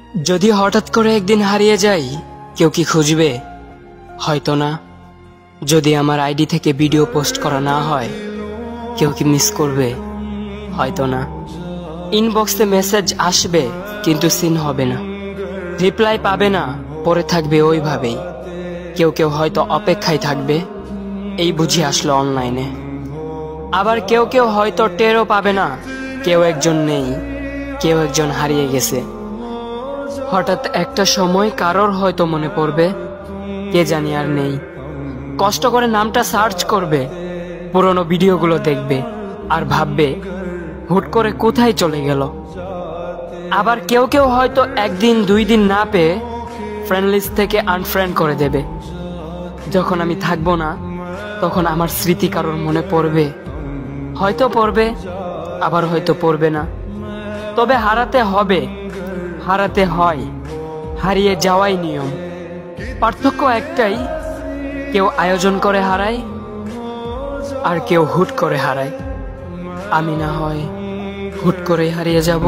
যদি হঠাৎ করে একদিন হারিয়ে যাই, কেউ কি খুঁজবে? হয়তো না। যদি আমার আইডি থেকে ভিডিও পোস্ট করা না হয়, কেউ কি মিস করবে? হয়তো না। ইনবক্সে মেসেজ আসবে কিন্তু সিন হবে না, রিপ্লাই পাবে না, পরে থাকবে ওইভাবেই। কেউ কেউ হয়তো অপেক্ষায় থাকবে, এই বুঝি আসলো অনলাইনে। আবার কেউ কেউ হয়তো টেরও পাবে না, কেউ একজন নেই, কেউ একজন হারিয়ে গেছে। হঠাৎ একটা সময় কারোর হয়তো মনে পড়বে, কে জানি আর নেই। কষ্ট করে নামটা সার্চ করবে, পুরনো ভিডিওগুলো দেখবে আর ভাববে হুট করে কোথায় চলে গেল। আবার কেউ কেউ হয়তো একদিন দুই দিন না পেয়ে ফ্রেন্ড লিস্ট থেকে আনফ্রেন্ড করে দেবে। যখন আমি থাকবো না, তখন আমার স্মৃতি কারোর মনে পড়বে, হয়তো পড়বে, আবার হয়তো পড়বে না। তবে হারাতে হবে, হারাতে হয়, হারিয়ে যাওয়াই নিয়ম। পার্থক্য একটাই, কেউ আয়োজন করে হারায় আর কেউ হুট করে হারায়। আমি না হয় হুট করেই হারিয়ে যাব।